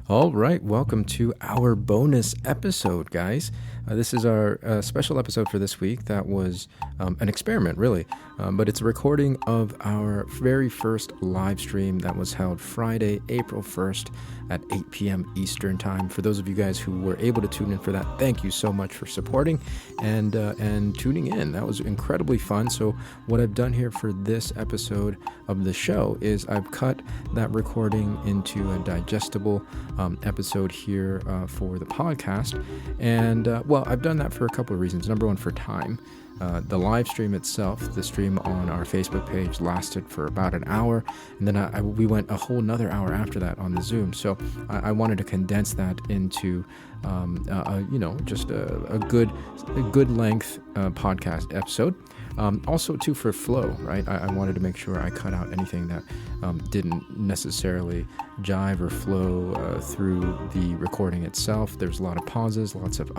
All right, welcome to our bonus episode, guys. This is our special episode for this week. That was an experiment, really, but it's a recording of our very first live stream that was held Friday, April 1st at 8 p.m. Eastern Time. For those of you guys who were able to tune in for that, thank you so much for supporting and tuning in. That was incredibly fun. So what I've done here for this episode of the show is I've cut that recording into a digestible episode here for the podcast. And well, I've done that for a couple of reasons. Number one, for time. The live stream itself, the stream on our Facebook page, lasted for about an hour, and then we went a whole another hour after that on the Zoom. So I wanted to condense that into, just a good length podcast episode. Also, too, for flow, right? I wanted to make sure I cut out anything that didn't necessarily jive or flow through the recording itself. There's a lot of pauses, lots of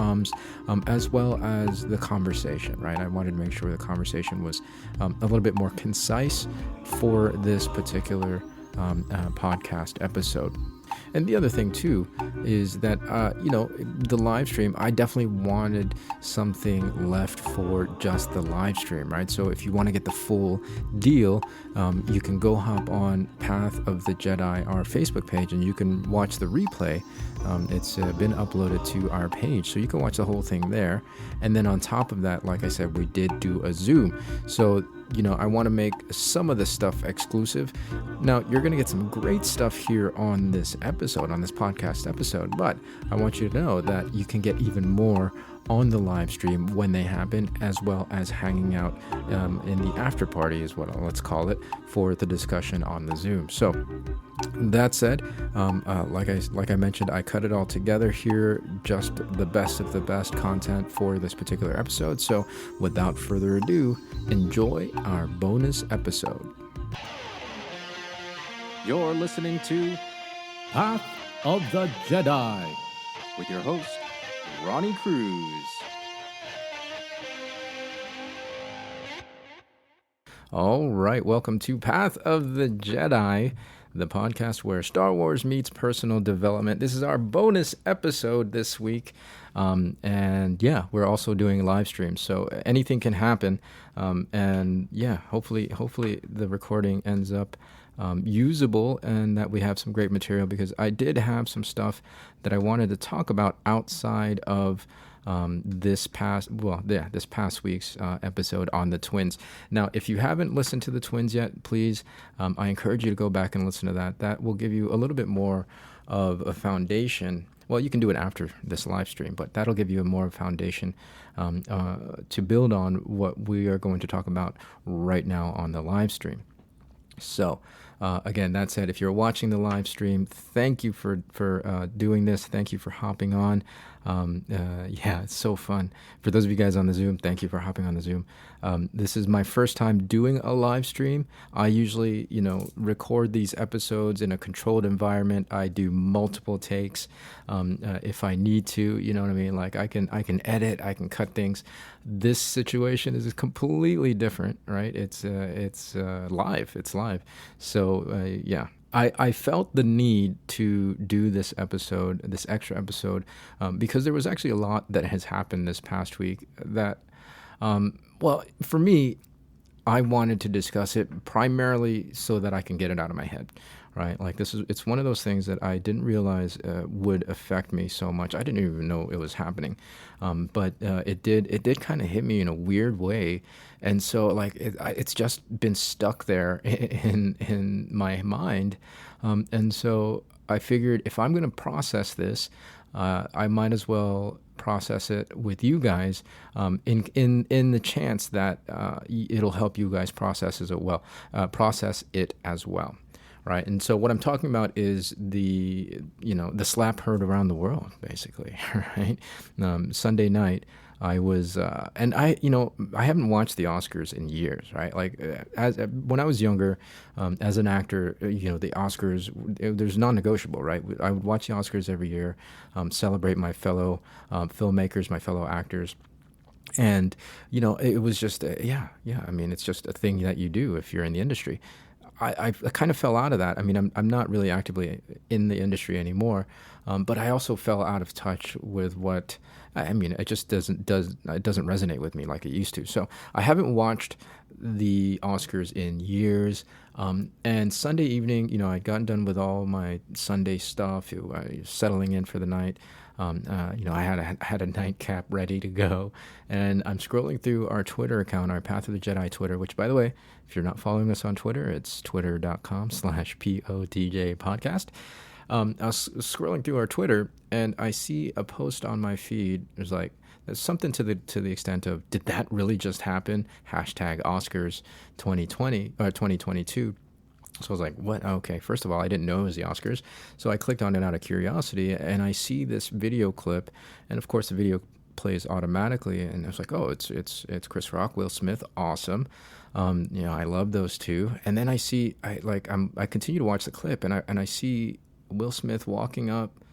as well as the conversation, right? I wanted to make sure the conversation was a little bit more concise for this particular podcast episode. And the other thing, too, is that, the live stream, I definitely wanted something left for just the live stream, right? So if you want to get the full deal, you can go hop on Path of the Jedi, our Facebook page, and you can watch the replay. It's been uploaded to our page, so you can watch the whole thing there. And then on top of that, like I said, we did do a Zoom. So I want to make some of this stuff exclusive. Now, you're going to get some great stuff here on this episode, on this podcast episode, but I want you to know that you can get even more on the live stream when they happen, as well as hanging out in the after party is what let's call it, for the discussion on the Zoom. So that said, like I mentioned, I cut it all together here, just the best of the best content for this particular episode. So without further ado, enjoy our bonus episode. You're listening to Path of the Jedi with your host, Ronnie Cruz. All right, welcome to Path of the Jedi, the podcast where Star Wars meets personal development. This is our bonus episode this week. And yeah, we're also doing live streams, so anything can happen. And yeah, hopefully the recording ends up usable and that we have some great material, because I did have some stuff that I wanted to talk about outside of this past week's episode on the twins. Now, if you haven't listened to the twins yet, please, I encourage you to go back and listen to that. That will give you a little bit more of a foundation. Well, you can do it after this live stream, but that'll give you a more foundation to build on what we are going to talk about right now on the live stream. So, again, that said, if you're watching the live stream, thank you for doing this. Thank you for hopping on. Yeah, it's so fun. For those of you guys on the Zoom, thank you for hopping on the Zoom. This is my first time doing a live stream. I usually, record these episodes in a controlled environment. I do multiple takes if I need to. You know what I mean? Like I can edit, I can cut things. This situation is completely different, right? It's live. It's live. So yeah. I felt the need to do this episode, this extra episode, because there was actually a lot that has happened this past week that, well, for me, I wanted to discuss it primarily so that I can get it out of my head, right? Like it's one of those things that I didn't realize would affect me so much. I didn't even know it was happening, but it did kind of hit me in a weird way, and so like it's just been stuck there in my mind, and so I figured if I'm going to process this, I might as well process it with you guys, in the chance that it'll help you guys process it as well. Right. And so what I'm talking about is the slap heard around the world, basically. Right. Sunday night, I was, and I haven't watched the Oscars in years, right? Like when I was younger, as an actor, the Oscars, there's non-negotiable, right? I would watch the Oscars every year, celebrate my fellow filmmakers, my fellow actors. And, it was just, I mean, it's just a thing that you do if you're in the industry. I kind of fell out of that. I mean, I'm not really actively in the industry anymore, but I also fell out of touch with what. I mean, it just it doesn't resonate with me like it used to. So I haven't watched the Oscars in years. And Sunday evening, I'd gotten done with all my Sunday stuff, I was settling in for the night. I had a nightcap ready to go, and I'm scrolling through our Twitter account, our Path of the Jedi Twitter, which, by the way, if you're not following us on Twitter, it's twitter.com/POTJ podcast. I was scrolling through our Twitter, and I see a post on my feed. There's something to the extent of, did that really just happen? Hashtag Oscars 2020 or 2022. So I was like, what? Okay, first of all, I didn't know it was the Oscars. So I clicked on it out of curiosity, and I see this video clip, and of course the video plays automatically, and I was like, oh, it's Chris Rock, Will Smith, awesome. I love those two. And then I continue to watch the clip, and I see Will Smith walking up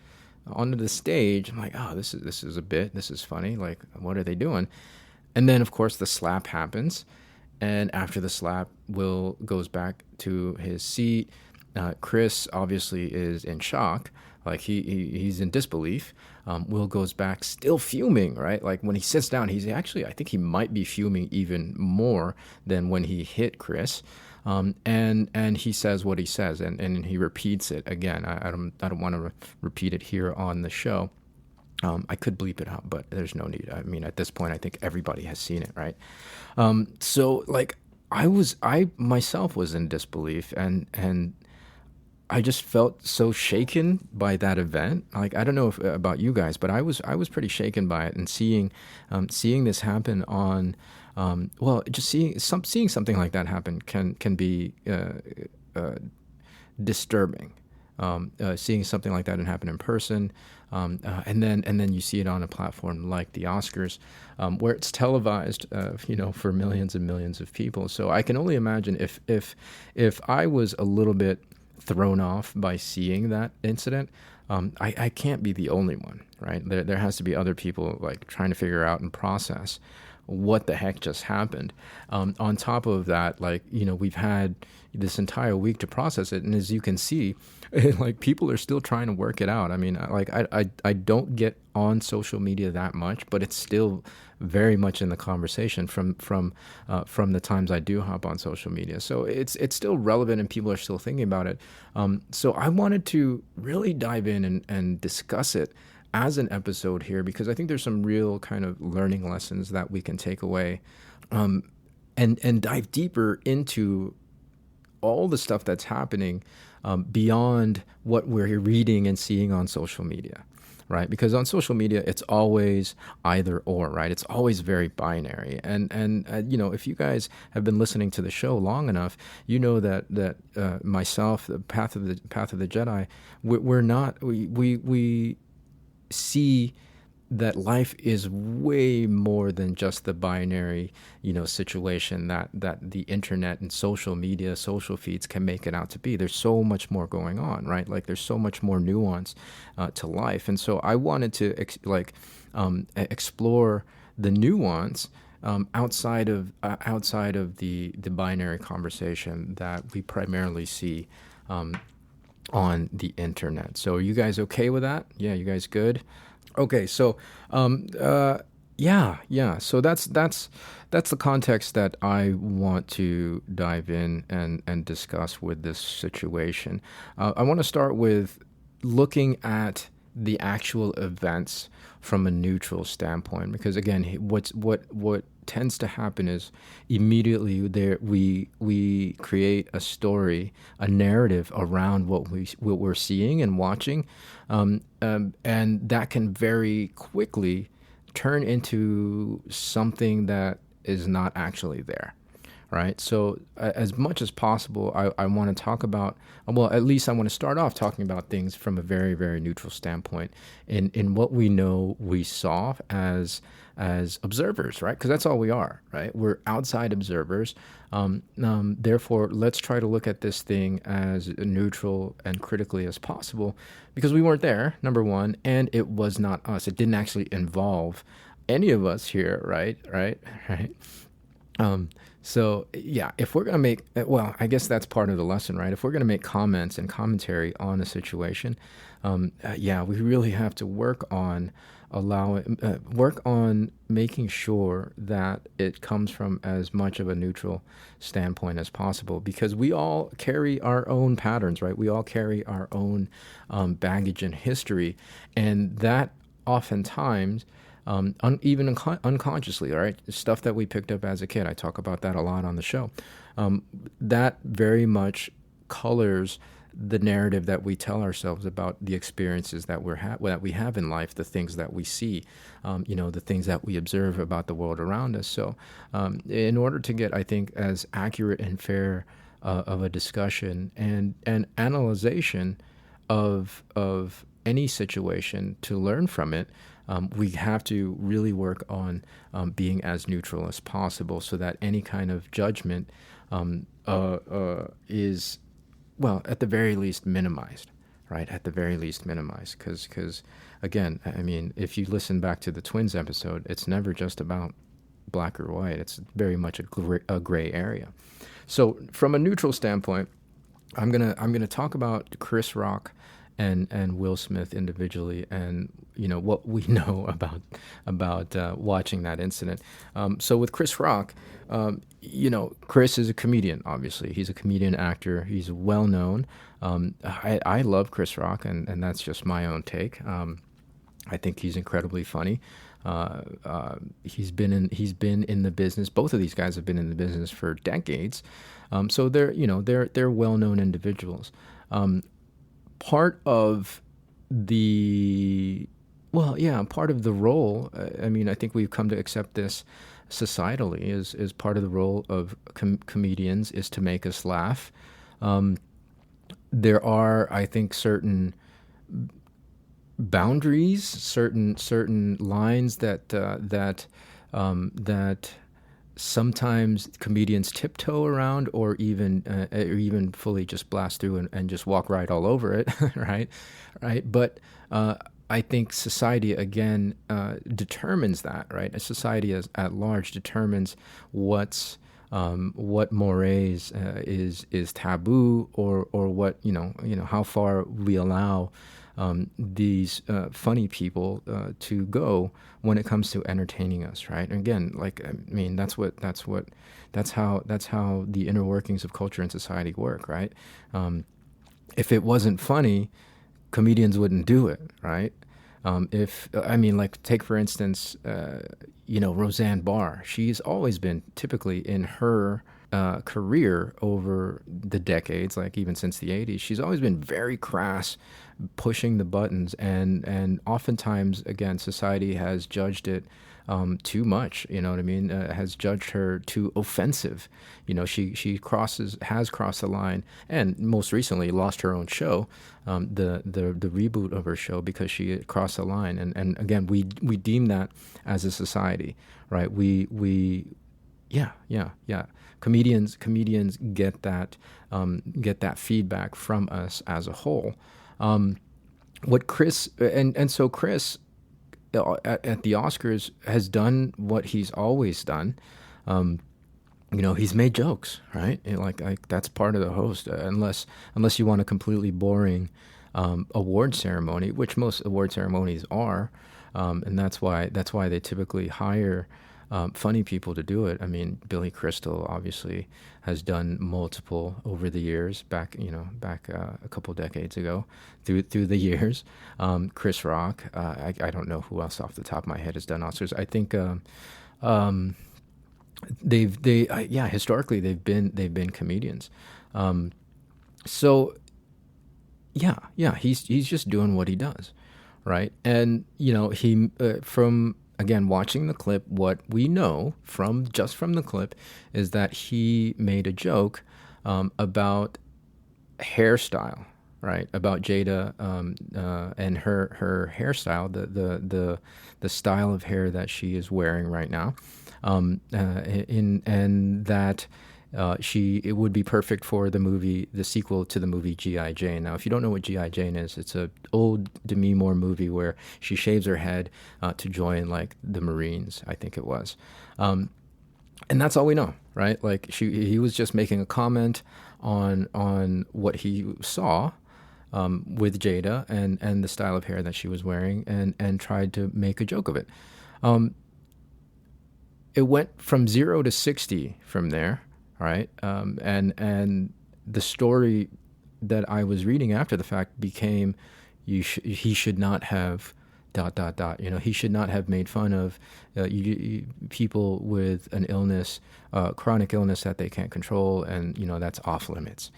onto the stage. I'm like, oh, this is a bit. This is funny. Like, what are they doing? And then, of course, the slap happens. And after the slap, Will goes back to his seat. Chris obviously is in shock. Like, he's in disbelief. Will goes back still fuming, right? Like, when he sits down, he's actually, I think he might be fuming even more than when he hit Chris. And he says what he says, and he repeats it again. I don't want to repeat it here on the show. I could bleep it out, but there's no need. I mean, at this point, I think everybody has seen it, right? So like, I myself was in disbelief, and I just felt so shaken by that event. Like, I don't know about you guys, but I was pretty shaken by it, and seeing this happen on, just seeing something like that happen can be disturbing. Seeing something like that and happen in person, and then you see it on a platform like the Oscars, where it's televised, for millions and millions of people. So I can only imagine if I was a little bit thrown off by seeing that incident. I can't be the only one, right? There has to be other people, like, trying to figure out and process what the heck just happened. On top of that, we've had this entire week to process it, and as you can see, like, people are still trying to work it out. I mean, I don't get on social media that much, but it's still very much in the conversation from the times I do hop on social media. So it's still relevant, and people are still thinking about it. So I wanted to really dive in and discuss it as an episode here, because I think there's some real kind of learning lessons that we can take away, and dive deeper into all the stuff that's happening beyond what we're reading and seeing on social media, right? Because on social media, it's always either or, right? It's always very binary. And if you guys have been listening to the show long enough, you know that myself, the Path of the Jedi, we see that life is way more than just the binary, situation that the internet and social media, social feeds can make it out to be. There's so much more going on, right? Like, there's so much more nuance to life. And so I wanted to explore the nuance outside of the binary conversation that we primarily see on the internet. So are you guys okay with that? Yeah, you guys good? Okay, so yeah. So that's the context that I want to dive in and discuss with this situation. I want to start with looking at the actual events from a neutral standpoint, because again, what tends to happen is immediately there we create a story, a narrative around what we're seeing and watching, and that can very quickly turn into something that is not actually there. Right. So as much as possible, I want to talk about, well, at least I want to start off talking about things from a very, very neutral standpoint in what we know we saw as observers, right? Because that's all we are, right? We're outside observers. Therefore, let's try to look at this thing as neutral and critically as possible, because we weren't there, number one, and it was not us. It didn't actually involve any of us here, right? So yeah, if we're gonna make well, I guess that's part of the lesson, right? If we're gonna make comments and commentary on a situation, yeah, we really have to work on making sure that it comes from as much of a neutral standpoint as possible, because we all carry our own patterns, right? We all carry our own baggage and history, and that oftentimes even unconsciously, all right, stuff that we picked up as a kid. I talk about that a lot on the show. That very much colors the narrative that we tell ourselves about the experiences that that we have in life, the things that we see, the things that we observe about the world around us. So, in order to get, I think, as accurate and fair of a discussion and analyzation of any situation to learn from it, we have to really work on being as neutral as possible, so that any kind of judgment is, well, at the very least minimized, right? At the very least minimized, because again, I mean, if you listen back to the Twins episode, it's never just about black or white. It's very much a gray area. So from a neutral standpoint, I'm gonna talk about Chris Rock and Will Smith individually, and what we know about watching that incident. So with Chris Rock, Chris is a comedian. Obviously, he's a comedian actor. He's well known. I love Chris Rock, and that's just my own take. I think he's incredibly funny. He's been in the business. Both of these guys have been in the business for decades. So they're well known individuals. Part of the part of the role. I mean, I think we've come to accept this societally is part of the role of comedians is to make us laugh. There are, I think, certain boundaries, certain lines that sometimes comedians tiptoe around, or even fully just blast through and just walk right all over it, right? But I think society again determines that, right? A society at large determines what mores is taboo, or what how far we allow these funny people to go when it comes to entertaining us, right? And again, like, I mean, that's how the inner workings of culture and society work, right? If it wasn't funny, comedians wouldn't do it, right? Like, take for instance, Roseanne Barr. She's always been, typically in her career over the decades, like even since the 80s, she's always been very crass, pushing the buttons, and oftentimes, again, society has judged it too much. You know what I mean? Has judged her too offensive. She has crossed the line, and most recently lost her own show, the reboot of her show, because she crossed the line. And again, we deem that as a society, right? Yeah. Comedians get that feedback from us as a whole. What Chris so Chris at the Oscars has done what he's always done. He's made jokes, right? Like that's part of the host, unless you want a completely boring award ceremony, which most award ceremonies are, and that's why they typically hire funny people to do it. I mean, Billy Crystal obviously has done multiple over the years, back a couple decades ago, through the years. Chris Rock, I don't know who else off the top of my head has done Oscars. I think historically they've been comedians. So he's just doing what he does, right? And he from, again, watching the clip, what we know from the clip is that he made a joke about hairstyle, right? About Jada and her hairstyle, the style of hair that she is wearing right now, and that it would be perfect for the sequel to the movie G.I. Jane. Now, if you don't know what G.I. Jane is, it's an old Demi Moore movie where she shaves her head to join, like, the Marines, I think it was. And that's all we know, right? Like he was just making a comment on what he saw with Jada and the style of hair that she was wearing, and tried to make a joke of it. It went from 0 to 60 from there, right? And the story that I was reading after the fact became, he should not have dot dot dot. He should not have made fun of people with an illness, chronic illness that they can't control, and that's off limits.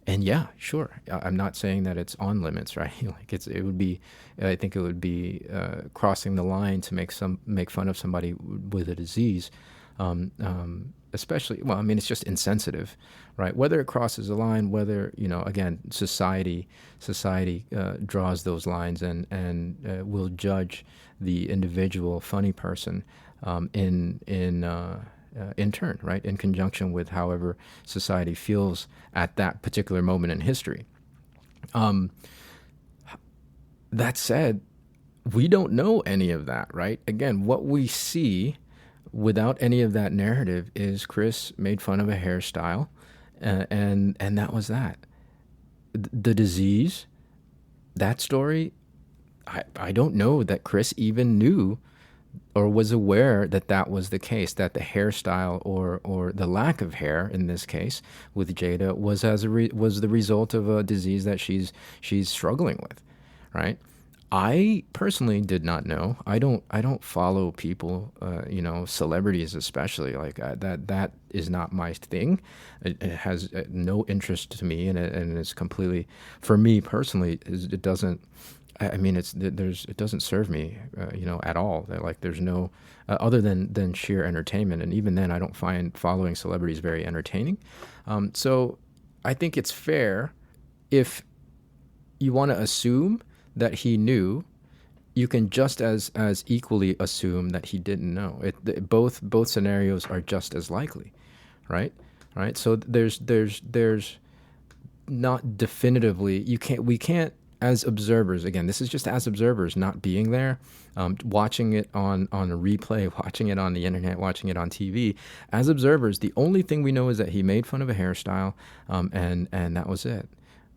And yeah, sure. I'm not saying that it's on limits, right? Like it would be, I think it would be crossing the line to make fun of somebody with a disease, especially. Well, I mean, it's just insensitive, right? Whether it crosses the line, whether again, society draws those lines and will judge the individual funny person in turn, right? In conjunction with however society feels at that particular moment in history. That said, we don't know any of that, right? Again, what we see without any of that narrative is Chris made fun of a hairstyle, and that was that. The disease, that story, I don't know that Chris even knew or was aware that that was the case, that the hairstyle or the lack of hair in this case with Jada was was the result of a disease that she's struggling with, right? I personally did not know. I don't follow people, celebrities especially, like that is not my thing. It has no interest to me, and it's completely, for me personally, it doesn't. I mean, it doesn't serve me, at all. Like there's no other than sheer entertainment, and even then, I don't find following celebrities very entertaining. So I think it's fair if you want to assume that he knew, you can just as equally assume that he didn't know. Both scenarios are just as likely, right? Right. So there's not definitively, we can't, as observers, again, this is just as observers, not being there, watching it on a replay, watching it on the internet, watching it on TV. As observers, the only thing we know is that he made fun of a hairstyle, and that was it.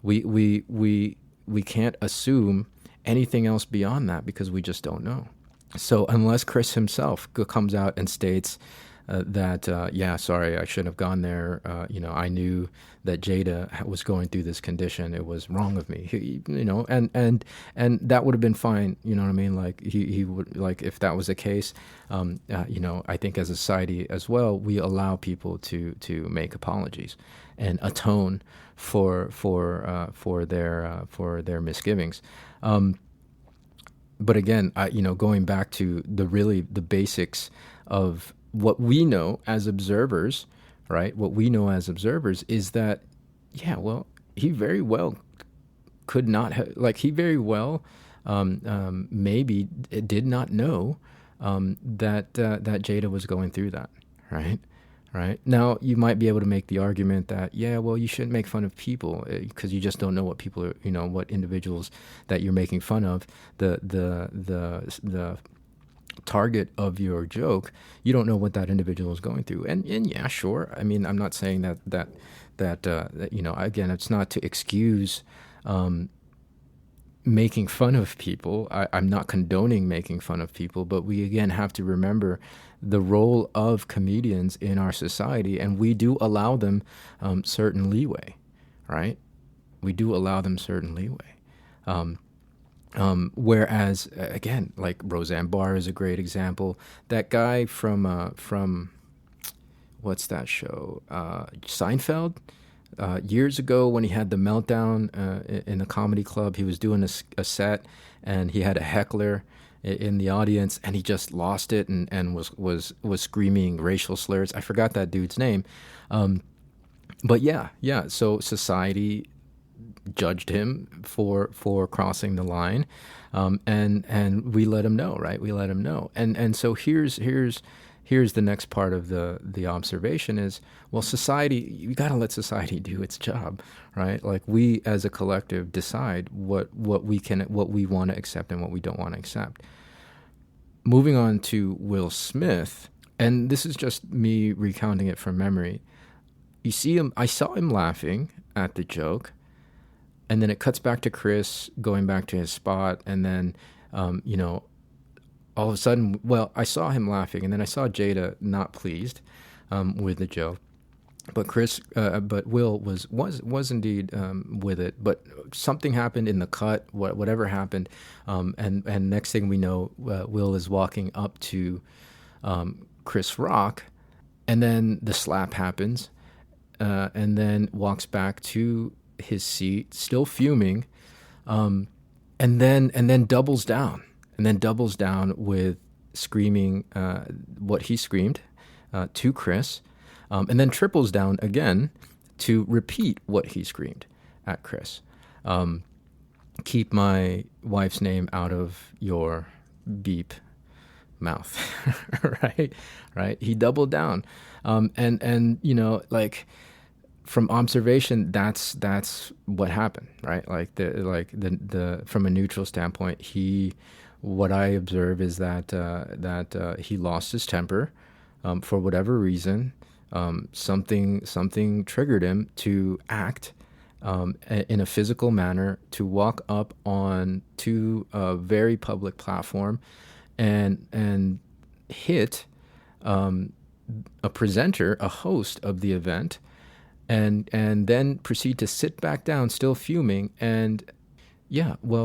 We can't assume anything else beyond that because we just don't know. So unless Chris himself comes out and states sorry, I shouldn't have gone there. I knew that Jada was going through this condition. It was wrong of me. And that would have been fine. You know what I mean? Like he would, like, if that was the case, I think as a society as well, we allow people to make apologies and atone for their misgivings. But again, going back to the basics of what we know as observers, right? What we know as observers is that, he very well could not have, he very well maybe did not know that Jada was going through that, right? Right. Now, you might be able to make the argument that, you shouldn't make fun of people because you just don't know what people are, what individuals that you're making fun of, the target of your joke, you don't know what that individual is going through. And yeah, sure. I mean, I'm not saying that again, it's not to excuse making fun of people. I'm not condoning making fun of people, but we again have to remember the role of comedians in our society, and we do allow them certain leeway, right? We do allow them certain leeway. Whereas, again, like Roseanne Barr is a great example. That guy from what's that show? Seinfeld. Years ago, when he had the meltdown in the comedy club, he was doing a set, and he had a heckler in the audience, and he just lost it and was screaming racial slurs. I forgot that dude's name, but yeah. So society judged him for crossing the line, and we let him know, right? We let him know, and so here's the next part of the observation is, well, society, you got to let society do its job, right? Like, we as a collective decide what we want to accept and what we don't want to accept. Moving on to Will Smith, and this is just me recounting it from memory. You see him, I saw him laughing at the joke, and then it cuts back to Chris going back to his spot, and then, you know, all of a sudden, well, I saw him laughing, and then I saw Jada not pleased with the joke. But Will was indeed with it. But something happened in the cut, whatever happened, and next thing we know, Will is walking up to Chris Rock, and then the slap happens, and then walks back to his seat, still fuming, and then doubles down, with screaming what he screamed to Chris. And then triples down again to repeat what he screamed at Chris. Keep my wife's name out of your beep mouth, right? He doubled down, and you know, like from observation, that's what happened, right? Like the from a neutral standpoint, what I observe is that he lost his temper for whatever reason. Something triggered him to act in a physical manner, to walk up on to a very public platform and hit a presenter, a host of the event, and then proceed to sit back down, still fuming, and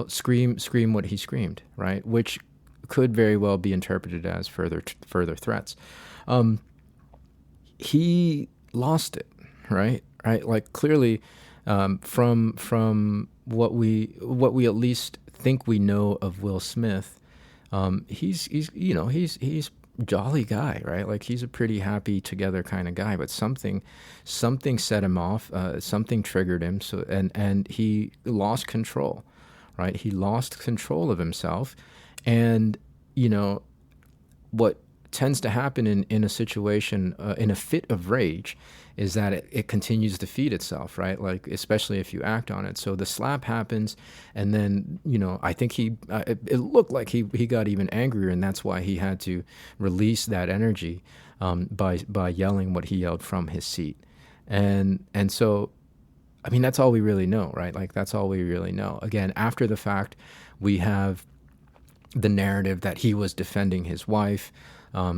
scream what he screamed, right? Which could very well be interpreted as further threats. He lost it, right? Like clearly, from what we at least think we know of Will Smith, he's jolly guy, right? Like he's a pretty happy together kind of guy. But something set him off. Something triggered him. So and he lost control, right? He lost control of himself, and you know what tends to happen in a situation, in a fit of rage, is that it continues to feed itself, right? Like, especially if you act on it. So the slap happens, and then, you know, I think it looked like he got even angrier, and that's why he had to release that energy by yelling what he yelled from his seat. And so, I mean, that's all we really know, right? Like, that's all we really know. Again, after the fact, we have the narrative that he was defending his wife.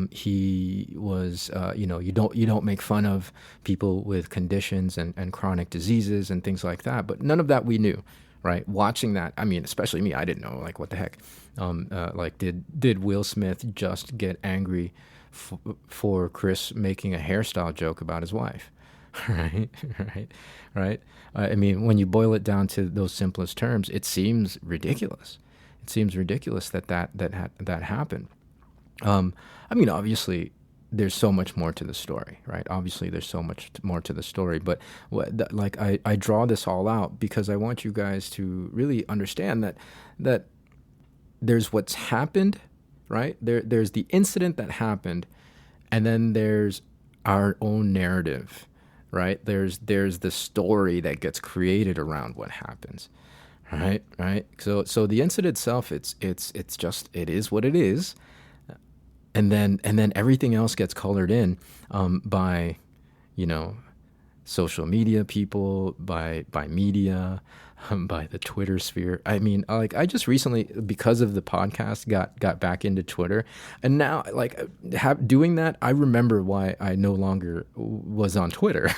He was, you don't make fun of people with conditions and chronic diseases and things like that. But none of that we knew, right? Watching that, I mean, especially me, I didn't know, like, what the heck? Like, did Will Smith just get angry for Chris making a hairstyle joke about his wife? Right. I mean, when you boil it down to those simplest terms, it seems ridiculous. It seems ridiculous that happened. I mean, obviously, there's so much more to the story, right? Obviously, there's so much more to the story. But I draw this all out because I want you guys to really understand that there's what's happened, right? There's the incident that happened, and then there's our own narrative, right? There's the story that gets created around what happens. Right. So the incident itself, it is what it is, and then everything else gets colored in by, you know, social media people, by media, by the Twitter sphere. I mean, like, I just recently, because of the podcast, got back into Twitter, and now, like, doing that, I remember why I no longer was on Twitter,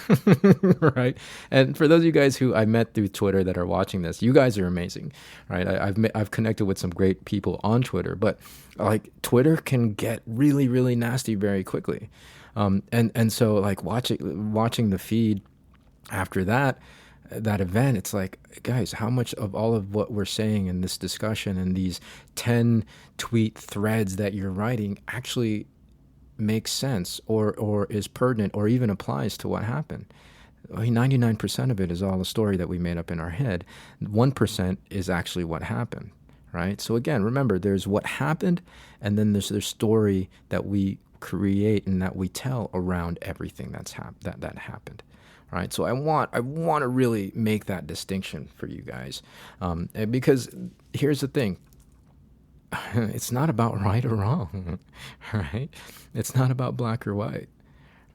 right? And for those of you guys who I met through Twitter that are watching this, you guys are amazing, right? I've connected with some great people on Twitter, but like, Twitter can get really, really nasty very quickly, and so, like, watching the feed after that event, it's like, guys, how much of all of what we're saying in this discussion and these 10 tweet threads that you're writing actually makes sense or is pertinent or even applies to what happened? I mean, 99% of it is all a story that we made up in our head. 1% is actually what happened, right? So again, remember, there's what happened, and then there's the story that we create and that we tell around everything that happened. Right, so I want to really make that distinction for you guys, because here's the thing: it's not about right or wrong, right? It's not about black or white,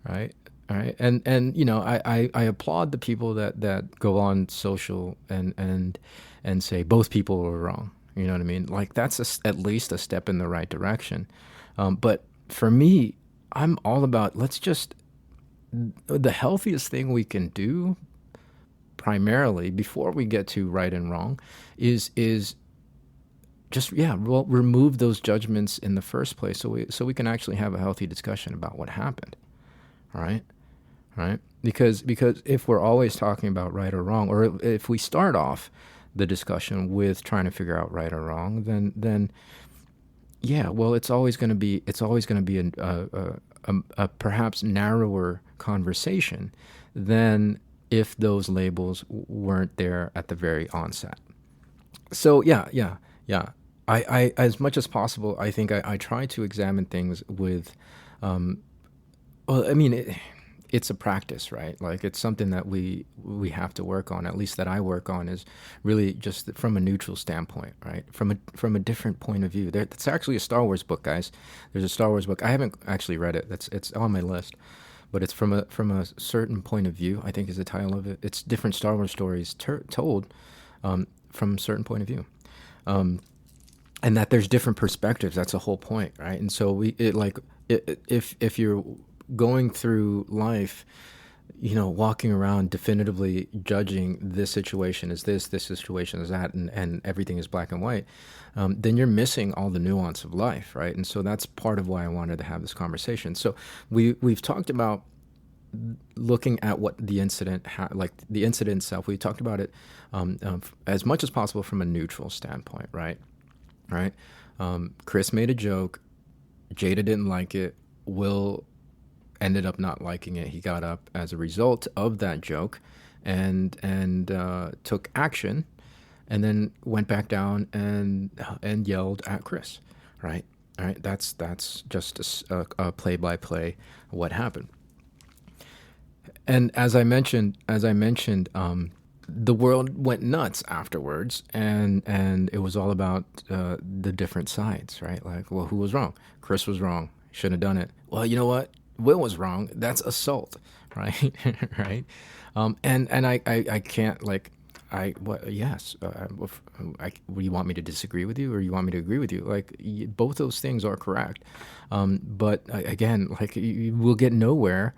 right? All right, and I applaud the people that go on social and say both people were wrong. You know what I mean? Like that's at least a step in the right direction. But for me, I'm all about let's just the healthiest thing we can do primarily before we get to right and wrong is just well remove those judgments in the first place so we can actually have a healthy discussion about what happened. All right. Right? Because if we're always talking about right or wrong, or if we start off the discussion with trying to figure out right or wrong, then yeah, well, it's always going to be a perhaps narrower conversation than if those labels weren't there at the very onset. So yeah. I as much as possible, I think I try to examine things with well, I mean, it's a practice, right? Like it's something that we have to work on. At least that I work on is really just from a neutral standpoint, right? From a different point of view. It's actually a Star Wars book, guys. There's a Star Wars book. I haven't actually read it. It's on my list, but it's from a certain point of view. I think is the title of it. It's different Star Wars stories told from a certain point of view. And that there's different perspectives. That's the whole point, right? And so if you're going through life, walking around definitively judging this situation is this situation is that, and everything is black and white, then you're missing all the nuance of life, right? And so that's part of why I wanted to have this conversation. So we've talked about looking at what the incident, like the incident itself. We talked about it as much as possible from a neutral standpoint, right? Right. Chris made a joke. Jada didn't like it. Will ended up not liking it. He got up as a result of that joke and took action, and then went back down and yelled at Chris. Right. All right. That's just a play by play what happened. And as I mentioned, the world went nuts afterwards, and it was all about the different sides, right? Like, well, who was wrong? Chris was wrong. Shouldn't have done it. Well, you know what? Will was wrong. That's assault, right? Right? And I can't like yes. Do you want me to disagree with you, or you want me to agree with you? Like both those things are correct, but again, like we'll get nowhere,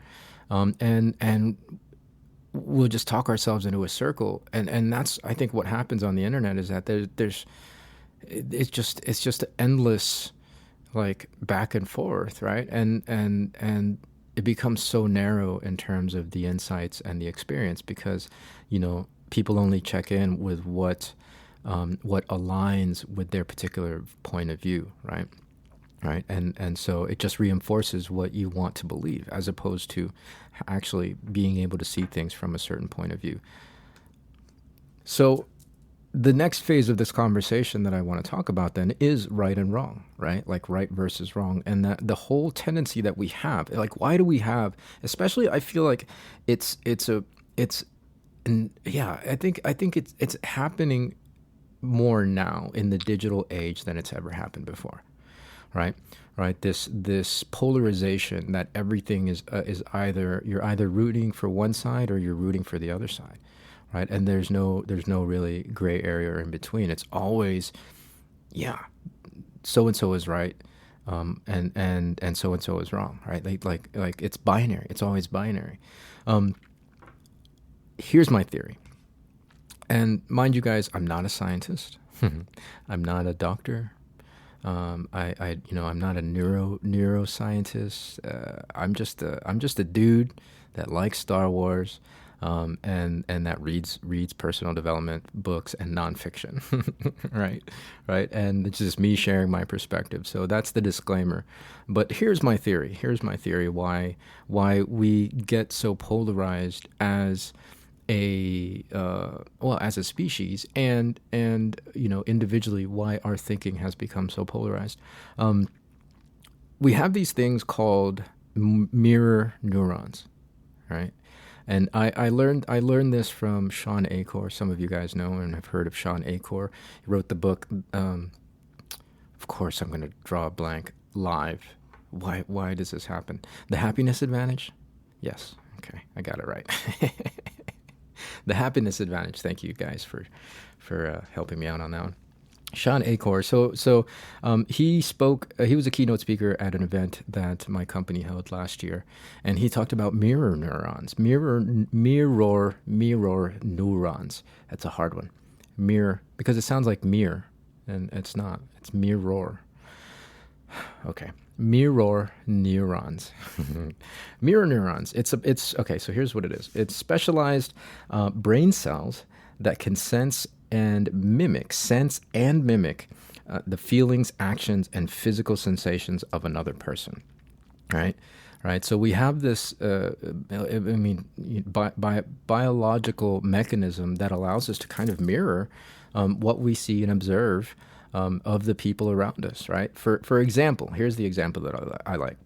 and we'll just talk ourselves into a circle, and that's I think what happens on the internet is that there's it's just endless like back and forth, right? And it becomes so narrow in terms of the insights and the experience because people only check in with what aligns with their particular point of view, right? Right, and so it just reinforces what you want to believe, as opposed to actually being able to see things from a certain point of view. So the next phase of this conversation that I want to talk about then is right and wrong, right? Like right versus wrong, and that the whole tendency that we have, like why do we have, especially I feel like yeah, I think it's happening more now in the digital age than it's ever happened before. Right. This polarization that everything is either you're either rooting for one side or you're rooting for the other side, right? And there's no really gray area in between. It's always, yeah, so and so is right, and so is wrong, right? Like it's binary. It's always binary. Here's my theory, and mind you guys, I'm not a scientist. I'm not a doctor. I'm not a neuroscientist. I'm just a dude that likes Star Wars, and that reads personal development books and nonfiction, right. And it's just me sharing my perspective. So that's the disclaimer. But here's my theory. Why we get so polarized as as a species, and individually, why our thinking has become so polarized. We have these things called mirror neurons, right? And I learned this from Sean Achor. Some of you guys know and have heard of Sean Achor. He wrote the book of course I'm going to draw a blank live. Why does this happen? The happiness advantage? Yes. Okay, I got it right. The happiness advantage. Thank you guys for helping me out on that one. Sean Acor. He spoke. He was a keynote speaker at an event that my company held last year, and he talked about mirror neurons. Mirror neurons. That's a hard one. Mirror, because it sounds like mirror, and it's not. It's mirror. Okay. Mirror neurons. Mirror neurons. It's okay. So here's what it is. It's specialized brain cells that can sense and mimic the feelings, actions, and physical sensations of another person. Right. So we have this, biological mechanism that allows us to kind of mirror what we see and observe of the people around us. Right. For example, here's the example that I like.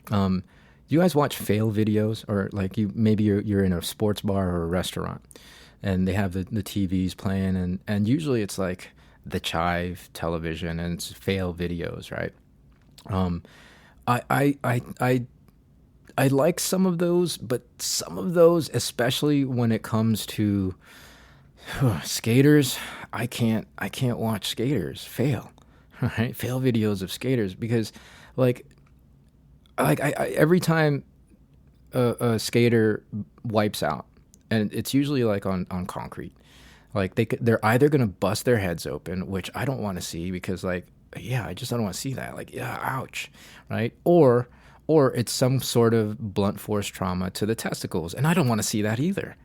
Do you guys watch fail videos, or like you're in a sports bar or a restaurant, and they have the TVs playing, and usually it's like the Chive television, and it's fail videos, right? I like some of those, but some of those, especially when it comes to skaters, I can't watch skaters fail, right? Fail videos of skaters, because like I every time a skater wipes out, and it's usually like on concrete, like they're either gonna bust their heads open, which I don't want to see, because like, yeah, I don't want to see that. Like, yeah, ouch, right? Or it's some sort of blunt force trauma to the testicles, and I don't want to see that either,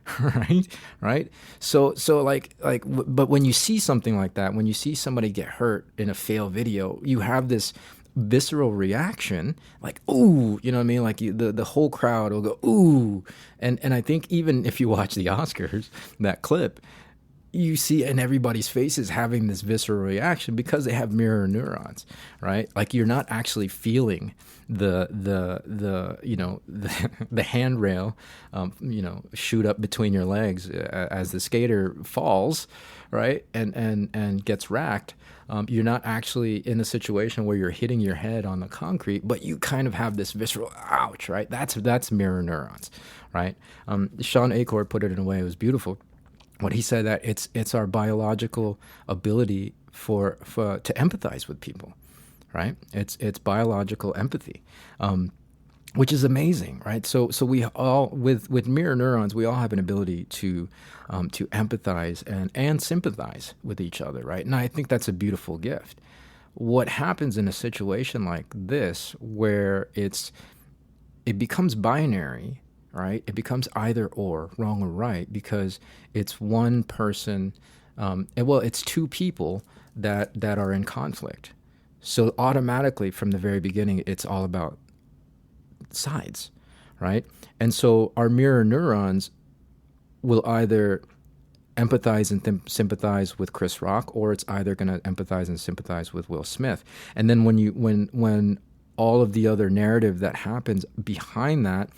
right? So but when you see something like that, when you see somebody get hurt in a fail video, you have this visceral reaction, like, ooh, you know what I mean? Like the whole crowd will go, ooh. And I think even if you watch the Oscars, that clip, you see in everybody's faces having this visceral reaction because they have mirror neurons, right? Like, you're not actually feeling the handrail, shoot up between your legs as the skater falls, right? And gets racked. You're not actually in a situation where you're hitting your head on the concrete, but you kind of have this visceral ouch, right? That's mirror neurons, right? Sean Acor put it in a way, it was beautiful. What he said, that it's our biological ability for to empathize with people, right? It's biological empathy, which is amazing, right? So we all, with mirror neurons, we all have an ability to empathize and sympathize with each other, right? And I think that's a beautiful gift. What happens in a situation like this, where it becomes binary, right? It becomes either or, wrong or right, because it's one person, it's two people that are in conflict. So automatically from the very beginning, it's all about sides, right? And so our mirror neurons will either empathize and sympathize with Chris Rock, or it's either going to empathize and sympathize with Will Smith. And then when all of the other narrative that happens behind that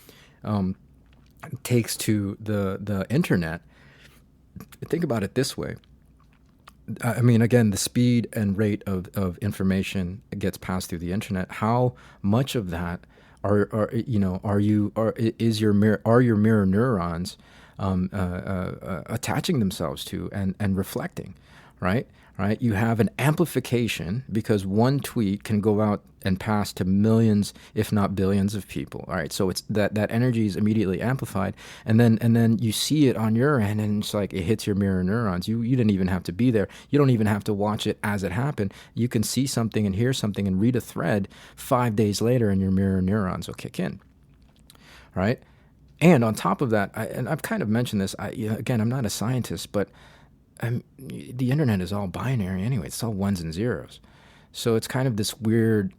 takes to the internet, think about it this way. I mean, again, the speed and rate of information gets passed through the internet. How much of that are your mirror neurons attaching themselves to and reflecting, right? Right? You have an amplification, because one tweet can go out and pass to millions, if not billions, of people. All right, so it's that energy is immediately amplified, and then you see it on your end, and it's like it hits your mirror neurons. You didn't even have to be there. You don't even have to watch it as it happened. You can see something and hear something and read a thread 5 days later, and your mirror neurons will kick in, right? And on top of that, and I've kind of mentioned this. Again, I'm not a scientist, but the internet is all binary anyway. It's all ones and zeros. So it's kind of this weird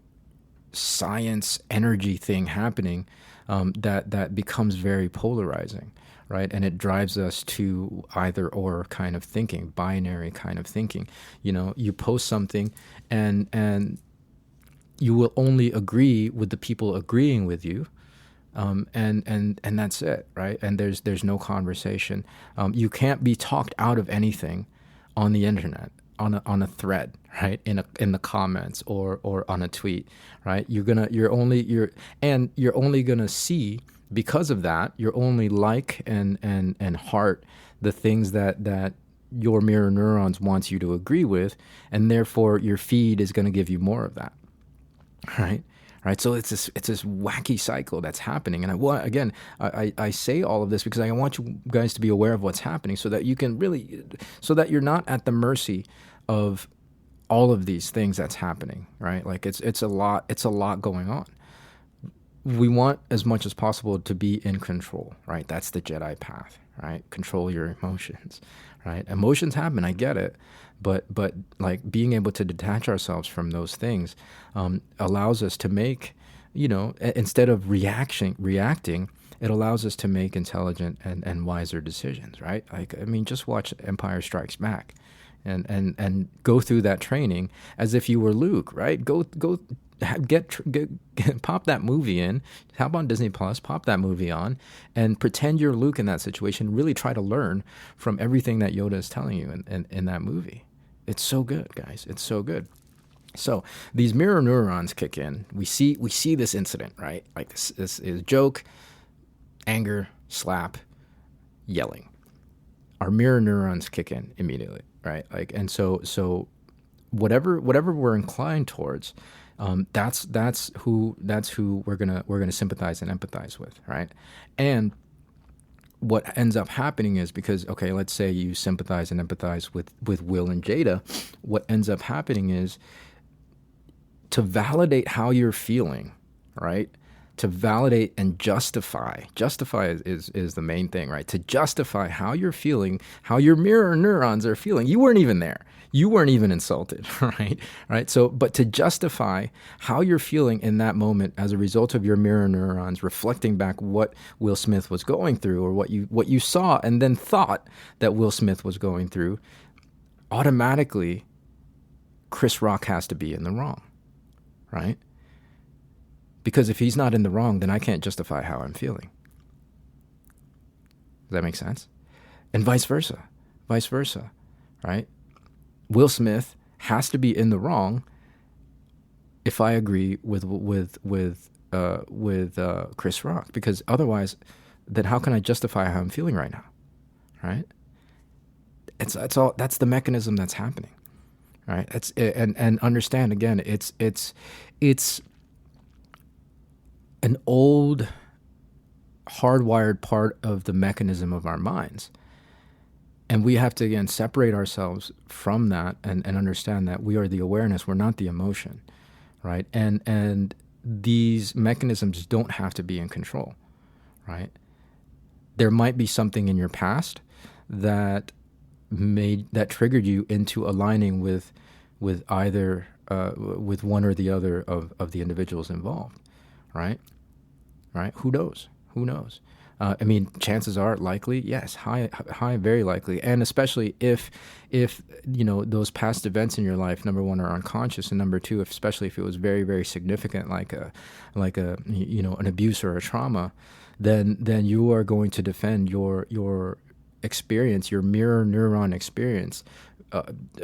science energy thing happening that becomes very polarizing, right? And it drives us to either or kind of thinking, binary kind of thinking. You post something and you will only agree with the people agreeing with you. And that's it, right? And there's no conversation. You can't be talked out of anything on the internet. on a thread, right? In the comments or on a tweet, right? You're only gonna see, because of that, you're only like and heart the things that your mirror neurons wants you to agree with, and therefore your feed is going to give you more of that, right? Right. So it's this wacky cycle that's happening. And I say all of this because I want you guys to be aware of what's happening, so that you can so that you're not at the mercy of all of these things that's happening, right? Like it's a lot going on. We want as much as possible to be in control, right? That's the Jedi path, right? Control your emotions, right? Emotions happen, I get it, but like being able to detach ourselves from those things allows us to make, instead of reacting, it allows us to make intelligent and wiser decisions, right? Like, I mean, just watch Empire Strikes Back, and go through that training as if you were Luke, right? Go get pop that movie in. How about Disney Plus? Pop that movie on and pretend you're Luke in that situation. Really try to learn from everything that Yoda is telling you in that movie. It's so good, guys. It's so good. So these mirror neurons kick in. We see this incident, right? Like this is joke, anger, slap, yelling. Our mirror neurons kick in immediately, right? Like, and so whatever we're inclined towards, that's who we're gonna sympathize and empathize with, right? And what ends up happening is, because, okay, let's say you sympathize and empathize with Will and Jada, what ends up happening is, to validate how you're feeling, right? To validate and justify is the main thing, right? To justify how you're feeling, how your mirror neurons are feeling. You weren't even there. You weren't even insulted, right? Right. So, but to justify how you're feeling in that moment as a result of your mirror neurons reflecting back what Will Smith was going through, or what you saw and then thought that Will Smith was going through, automatically Chris Rock has to be in the wrong, right? Because if he's not in the wrong, then I can't justify how I'm feeling. Does that make sense? And vice versa, right? Will Smith has to be in the wrong if I agree with Chris Rock, because otherwise, then how can I justify how I'm feeling right now, right? That's the mechanism that's happening, right? And understand, again, it's an old hardwired part of the mechanism of our minds. And we have to, again, separate ourselves from that and understand that we are the awareness, we're not the emotion, right? And these mechanisms don't have to be in control, right? There might be something in your past that triggered you into aligning with either with one or the other of the individuals involved, right? Right? Who knows? I mean, chances are likely, yes, high, very likely, and especially if those past events in your life, number one, are unconscious, and number two, especially if it was very, very significant, like a an abuse or a trauma, then you are going to defend your experience, your mirror neuron experience,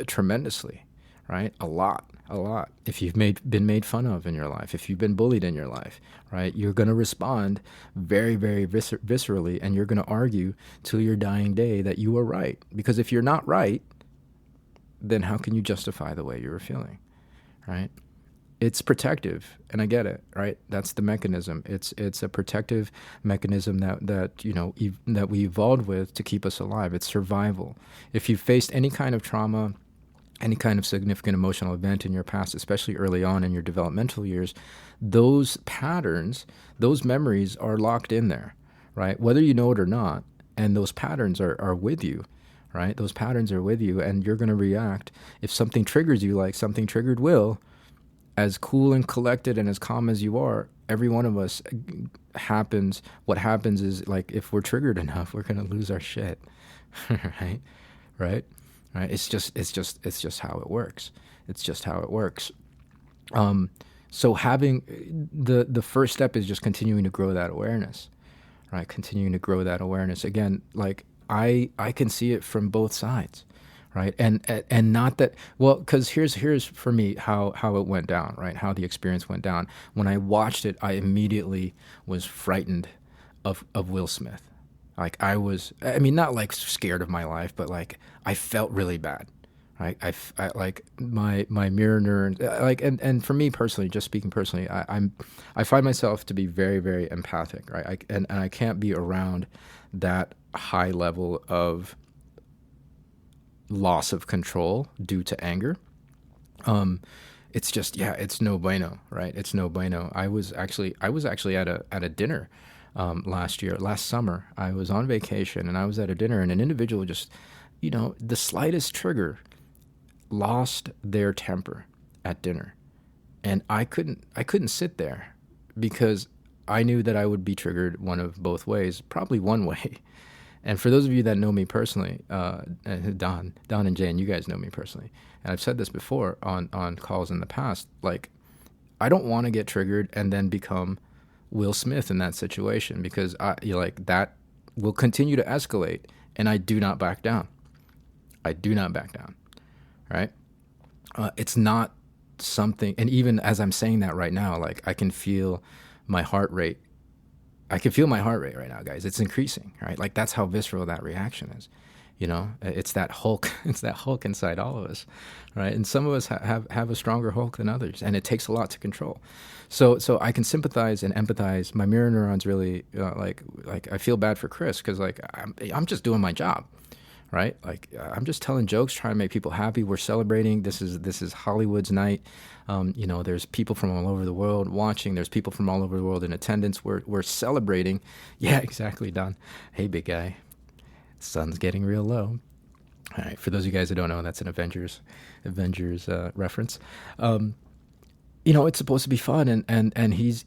tremendously, right? A lot. If you've been made fun of in your life, if you've been bullied in your life, right, you're going to respond very, very viscerally, and you're going to argue till your dying day that you are right. Because if you're not right, then how can you justify the way you were feeling, right? It's protective, and I get it, right? That's the mechanism. It's a protective mechanism that we evolved with to keep us alive. It's survival. If you've faced any kind of trauma, any kind of significant emotional event in your past, especially early on in your developmental years, those patterns, those memories are locked in there, right? Whether you know it or not, and those patterns are with you, right? Those patterns are with you, and you're going to react. If something triggers you, like something triggered Will, as cool and collected and as calm as you are, every one of us what happens is, like, if we're triggered enough, we're going to lose our shit, right? Right? Right? It's just how it works. It's just how it works. So having the first step is just continuing to grow that awareness, right? Continuing to grow that awareness. Again, like I can see it from both sides, right? And not that, well, because here's for me how it went down, right? How the experience went down. When I watched it, I immediately was frightened of Will Smith. Like I mean, not like scared of my life, but like I felt really bad. Right, I like my mirror neuron, like, and for me personally, just speaking personally, I find myself to be very, very empathic, right? And I can't be around that high level of loss of control due to anger. It's just, yeah, it's no bueno, right? It's no bueno. I was actually at a dinner last summer. I was on vacation and I was at a dinner, and an individual just, the slightest trigger lost their temper at dinner, and I couldn't sit there because I knew that I would be triggered one of both ways, probably one way. And for those of you that know me personally, Don and Jane, you guys know me personally, and I've said this before on calls in the past. Like, I don't want to get triggered and then become Will Smith in that situation, because that will continue to escalate, and I do not back down. I do not back down. Right? It's not something, and even as I'm saying that right now, like I can feel my heart rate. I can feel my heart rate right now, guys. It's increasing, right? Like that's how visceral that reaction is. It's that Hulk. It's that Hulk inside all of us, right? And some of us have a stronger Hulk than others, and it takes a lot to control. So I can sympathize and empathize. My mirror neurons really like I feel bad for Chris, because like I'm just doing my job. Right? Like I'm just telling jokes, trying to make people happy. We're celebrating. This is Hollywood's night. There's people from all over the world watching. There's people from all over the world in attendance. We're celebrating. Yeah, exactly, Don. Hey, big guy. Sun's getting real low. All right. For those of you guys who don't know, that's an Avengers reference. It's supposed to be fun, and he's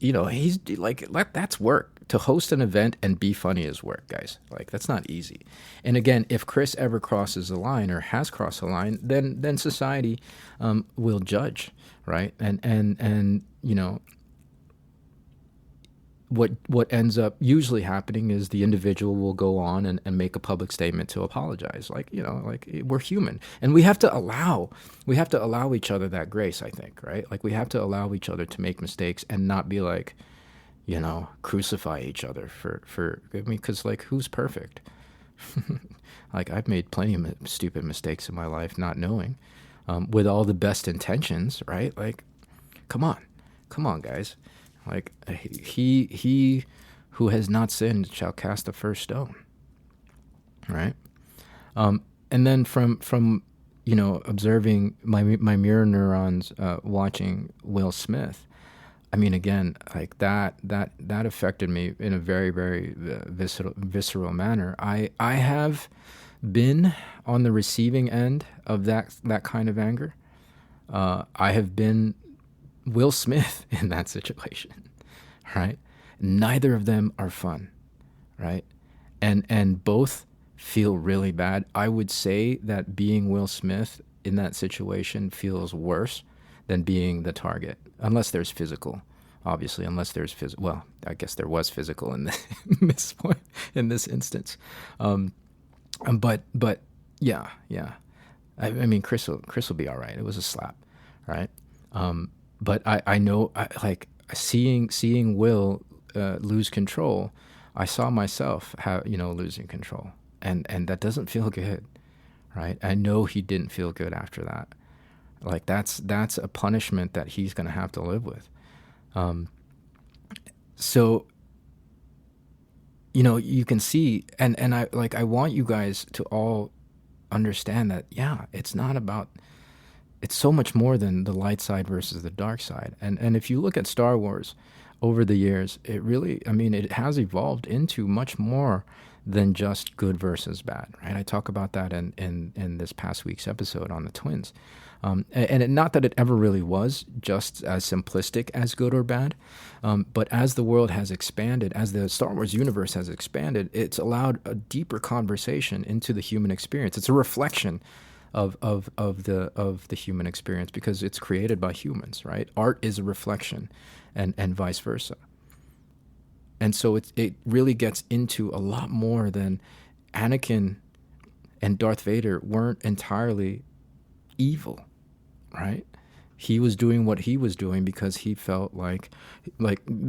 like, that's work. To host an event and be funny is work, guys. Like, that's not easy. And again, if Chris ever crosses a line or has crossed a line, then society will judge, right? And what ends up usually happening is the individual will go on and make a public statement to apologize. Like we're human, and we have to allow each other that grace, I think, right? Like we have to allow each other to make mistakes and not be like, crucify each other for because like, who's perfect? Like, I've made plenty of stupid mistakes in my life, not knowing, with all the best intentions, right? Like, come on, guys. Like, he who has not sinned shall cast the first stone, right? And then from observing my mirror neurons, watching Will Smith. I mean, again, like that affected me in a very, very visceral manner. I have been on the receiving end of that kind of anger. I have been Will Smith in that situation, right? Neither of them are fun, right? And both feel really bad. I would say that being Will Smith in that situation feels worse than being the target, unless there's physical, obviously, well, I guess there was physical in this point, in this instance. But yeah. I mean, Chris will be all right. It was a slap, right? But I know, like seeing Will lose control, I saw myself losing control, and that doesn't feel good, right? I know he didn't feel good after that. Like that's a punishment that he's going to have to live with. So you can see, and I want you guys to all understand that, yeah, it's so much more than the light side versus the dark side. And if you look at Star Wars over the years, it really, I mean, it has evolved into much more than just good versus bad, right? I talk about that in this past week's episode on the twins. Not that it ever really was just as simplistic as good or bad, but as the world has expanded, as the Star Wars universe has expanded, it's allowed a deeper conversation into the human experience. It's a reflection of the human experience, because it's created by humans, right? Art is a reflection, and vice versa. And so it really gets into a lot more than Anakin and Darth Vader weren't entirely evil, right? He was doing what he was doing because he felt like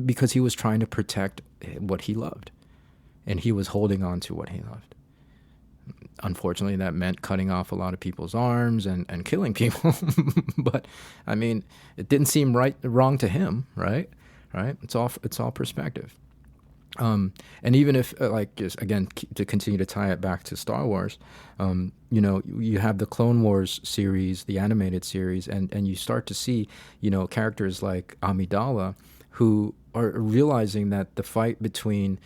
because he was trying to protect what he loved, and he was holding on to what he loved. Unfortunately, that meant cutting off a lot of people's arms and killing people. But I mean, it didn't seem wrong to him, right? Right? It's all perspective. And even if, like, just again, to continue to tie it back to Star Wars, you have the Clone Wars series, the animated series, and you start to see, characters like Amidala who are realizing that the fight between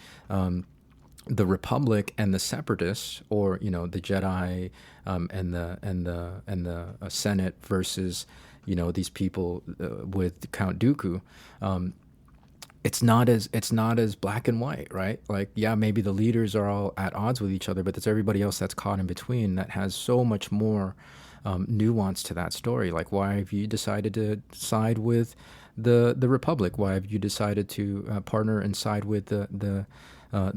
the Republic and the Separatists, or the Jedi and the Senate versus these people with Count Dooku. It's not as black and white, right? Like, yeah, maybe the leaders are all at odds with each other, but there's everybody else that's caught in between that has so much more nuance to that story. Like, why have you decided to side with the Republic? Why have you decided to partner and side with the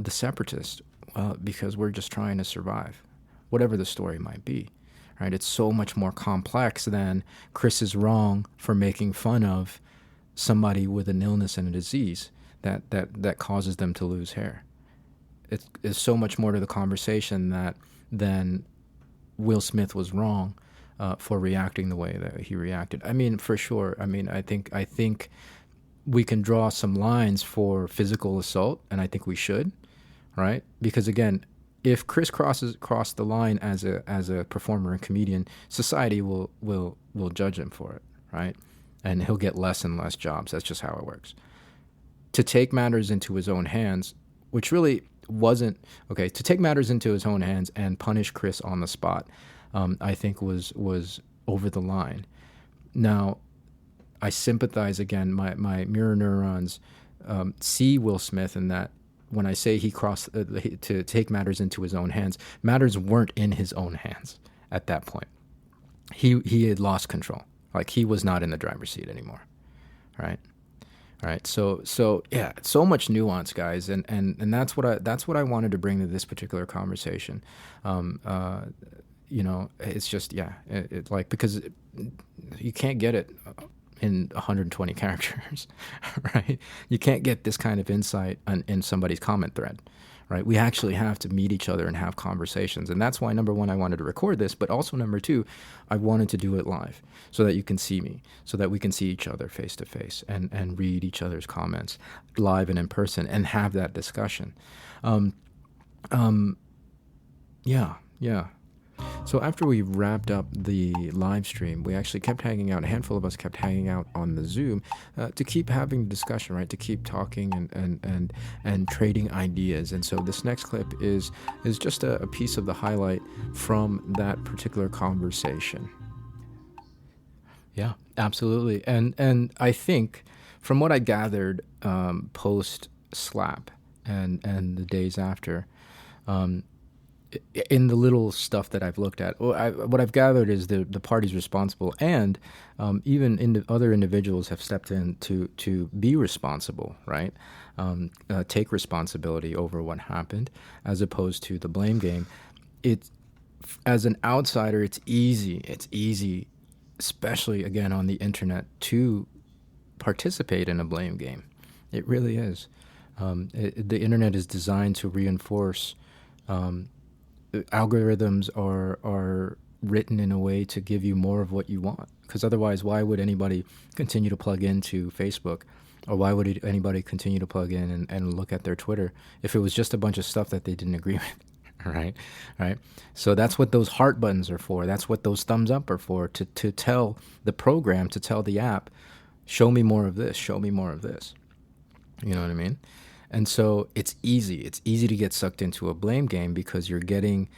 Separatists? Well, because we're just trying to survive, whatever the story might be, right? It's so much more complex than Chris is wrong for making fun of somebody with an illness and a disease that causes them to lose hair. It's so much more to the conversation than Will Smith was wrong for reacting the way that he reacted. I mean, for sure. I mean, I think we can draw some lines for physical assault, and I think we should, right? Because again, if Chris crossed the line as a performer and comedian, society will judge him for it, right? And he'll get less and less jobs. That's just how it works. To take matters into his own hands, which really wasn't okay. To take matters into his own hands and punish Chris on the spot, I think was over the line. Now, I sympathize again. My mirror neurons see Will Smith in that. When I say he crossed to take matters into his own hands, matters weren't in his own hands at that point. He had lost control. Like, he was not in the driver's seat anymore, right? All right. So yeah, so much nuance, guys, and that's what I wanted to bring to this particular conversation. It's just it's like, because you can't get it in 120 characters, right? You can't get this kind of insight in somebody's comment thread, right? We actually have to meet each other and have conversations. And that's why, number one, I wanted to record this, but also number two, I wanted to do it live so that you can see me, so that we can see each other face to face and read each other's comments live and in person and have that discussion. Yeah. So after we wrapped up the live stream, we actually kept hanging out. A handful of us kept hanging out on the Zoom to keep having discussion, right? To keep talking and trading ideas. And so this next clip is just a piece of the highlight from that particular conversation. Yeah, absolutely. And I think from what I gathered post slap and the days after, in the little stuff that I've looked at, what I've gathered is the party's responsible, and even other individuals have stepped in to be responsible, right? Take responsibility over what happened, as opposed to the blame game. As an outsider, it's easy, especially again on the internet, to participate in a blame game. It really is. The internet is designed to reinforce. Algorithms are written in a way to give you more of what you want, because otherwise, why would anybody continue to plug into Facebook, or why would anybody continue to plug in and look at their Twitter if it was just a bunch of stuff that they didn't agree with? Right. So that's what those heart buttons are for. That's what those thumbs up are for, to tell the program, to tell the app, show me more of this, show me more of this. You know what I mean? And so it's easy to get sucked into a blame game, because you're getting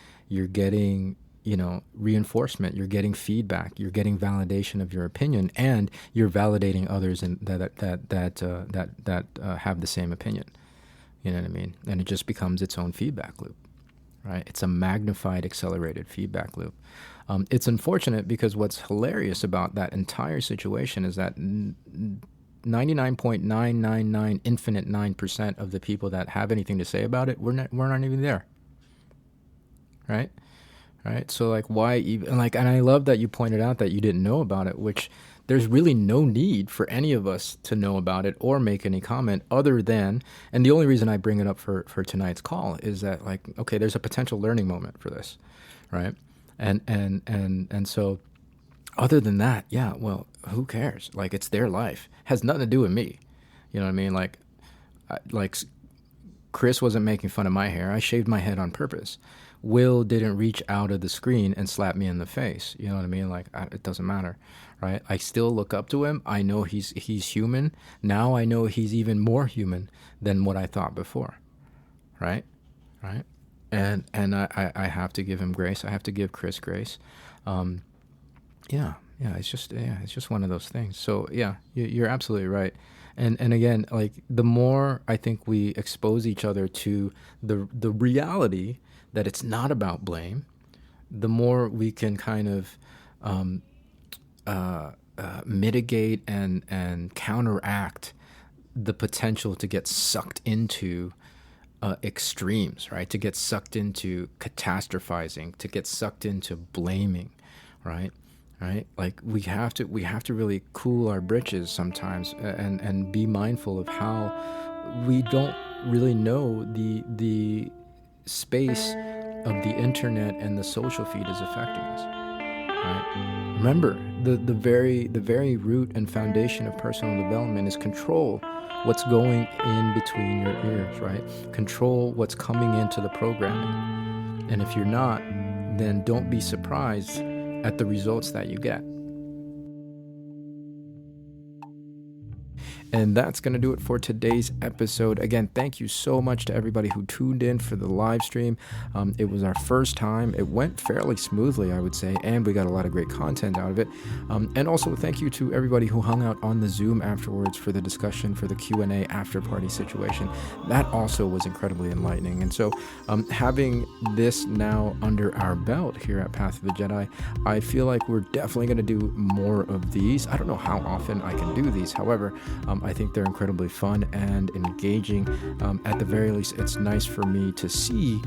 reinforcement, you're getting feedback, you're getting validation of your opinion, and you're validating others that have the same opinion. You know what I mean? And it just becomes its own feedback loop, right? It's a magnified, accelerated feedback loop. It's unfortunate, because what's hilarious about that entire situation is that 99.999 infinite 9% of the people that have anything to say about it, we're not even there, right? right? So like, why even like? And I love that you pointed out that you didn't know about it, which there's really no need for any of us to know about it or make any comment other than, and the only reason I bring it up for tonight's call is that like, okay, there's a potential learning moment for this, right? And so other than that, yeah, well, who cares? Like, it's their life. Has nothing to do with me. You know what I mean? Like Chris wasn't making fun of my hair. I shaved my head on purpose. Will didn't reach out of the screen and slap me in the face. You know what I mean? Like, it doesn't matter, right? I still look up to him. I know he's human. Now I know he's even more human than what I thought before, right? Right? And I have to give him grace. I have to give Chris grace. Yeah, it's just one of those things. So yeah, you're absolutely right. And again, like the more I think we expose each other to the reality that it's not about blame, the more we can kind of mitigate and counteract the potential to get sucked into extremes, right? To get sucked into catastrophizing, to get sucked into blaming, right? Right? Like we have to really cool our britches sometimes and be mindful of how we don't really know the space of the internet and the social feed is affecting us. Right? Remember, the very root and foundation of personal development is control what's going in between your ears, right? Control what's coming into the programming. And if you're not, then don't be surprised at the results that you get. And that's going to do it for today's episode. Again, thank you so much to everybody who tuned in for the live stream. It was our first time. It went fairly smoothly, I would say, and we got a lot of great content out of it. And also thank you to everybody who hung out on the Zoom afterwards for the discussion, for the Q&A after party situation. That also was incredibly enlightening. And so having this now under our belt here at Path of the Jedi, I feel like we're definitely going to do more of these. I don't know how often I can do these. However, I think they're incredibly fun and engaging. At the very least, it's nice for me to see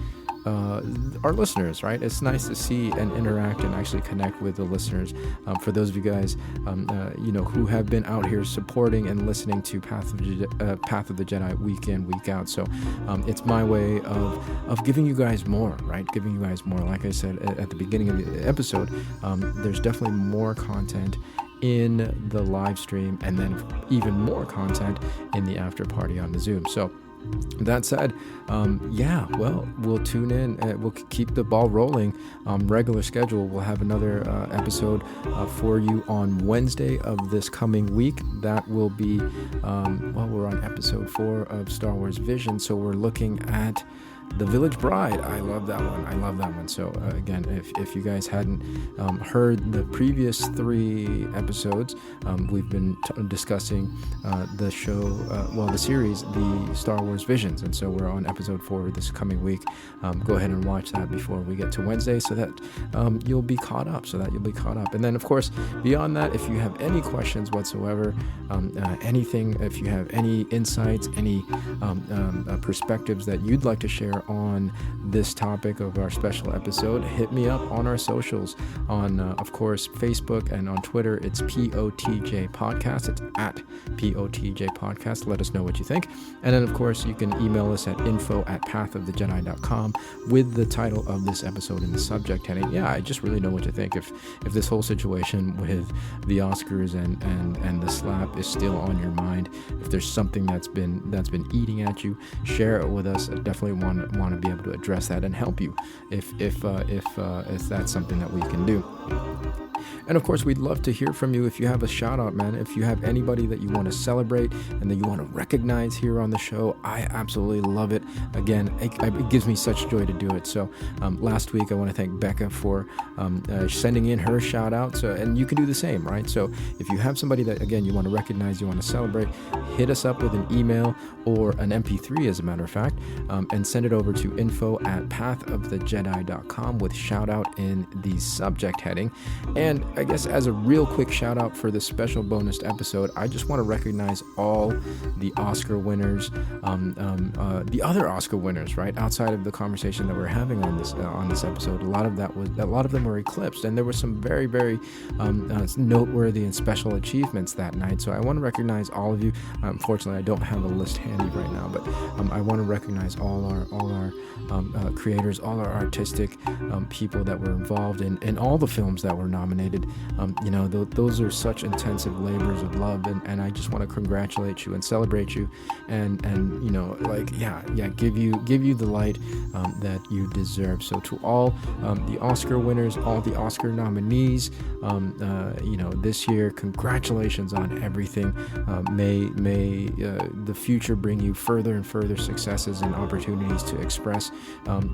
our listeners, right? It's nice to see and interact and actually connect with the listeners. For those of you guys, who have been out here supporting and listening to Path of the Jedi week in, week out. So it's my way of giving you guys more, right? Giving you guys more. Like I said at the beginning of the episode, there's definitely more content in the live stream, and then even more content in the after party on the Zoom. So that said, we'll tune in. We'll keep the ball rolling. Regular schedule. We'll have another episode for you on Wednesday of this coming week. That will be, we're on episode 4 of Star Wars Vision. So we're looking at The Village Bride. I love that one. So again, if you guys hadn't heard the previous 3 episodes, we've been discussing the show, the series, the Star Wars Visions. And so we're on episode 4 this coming week. Go ahead and watch that before we get to Wednesday so that you'll be caught up. And then, of course, beyond that, if you have any questions whatsoever, anything, if you have any insights, any perspectives that you'd like to share on this topic of our special episode, hit me up on our socials on, of course, Facebook and on Twitter. It's POTJ Podcast. It's at POTJ Podcast. Let us know what you think. And then, of course, you can email us at info@pathofthejedi.com with the title of this episode in the subject heading. Yeah, I just really know what to think. If this whole situation with the Oscars and the slap is still on your mind, if there's something that's been eating at you, share it with us. I definitely want to be able to address that and help you if that's something that we can do. And of course, we'd love to hear from you if you have a shout out, man. If you have anybody that you want to celebrate and that you want to recognize here on the show, I absolutely love it. Again, it gives me such joy to do it. So last week, I want to thank Becca for sending in her shout out. So, and you can do the same, right? So if you have somebody that, again, you want to recognize, you want to celebrate, hit us up with an email or an MP3, as a matter of fact, and send it over to info@pathofthejedi.com with shout out in the subject heading. And And I guess as a real quick shout out for this special bonus episode, I just want to recognize all the Oscar winners, the other Oscar winners, right? Outside of the conversation that we're having on this episode, a lot of them were eclipsed, and there were some very, very noteworthy and special achievements that night. So I want to recognize all of you. Unfortunately, I don't have a list handy right now, but I want to recognize all our creators, all our artistic people that were involved in all the films that were nominated. Those are such intensive labors of love, and I just want to congratulate you and celebrate you, and give you the light that you deserve. So to all the Oscar winners, all the Oscar nominees, this year, congratulations on everything. May the future bring you further and further successes and opportunities to express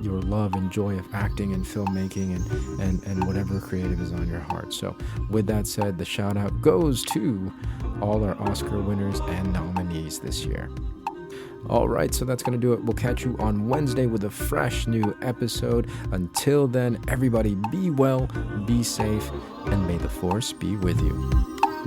your love and joy of acting and filmmaking and whatever creative is on your heart. So with that said, the shout out goes to all our Oscar winners and nominees this year. All right, so that's going to do it. We'll catch you on Wednesday with a fresh new episode. Until then, everybody be well, be safe, and may the Force be with you.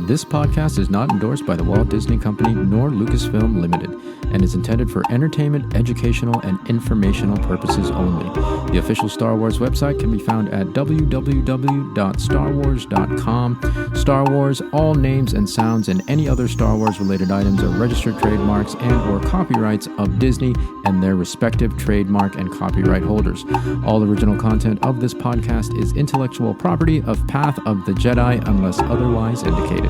This podcast is not endorsed by the Walt Disney Company nor Lucasfilm Limited and is intended for entertainment, educational, and informational purposes only. The official Star Wars website can be found at www.starwars.com. Star Wars, all names and sounds and any other Star Wars related items are registered trademarks and or copyrights of Disney and their respective trademark and copyright holders. All original content of this podcast is intellectual property of Path of the Jedi unless otherwise indicated.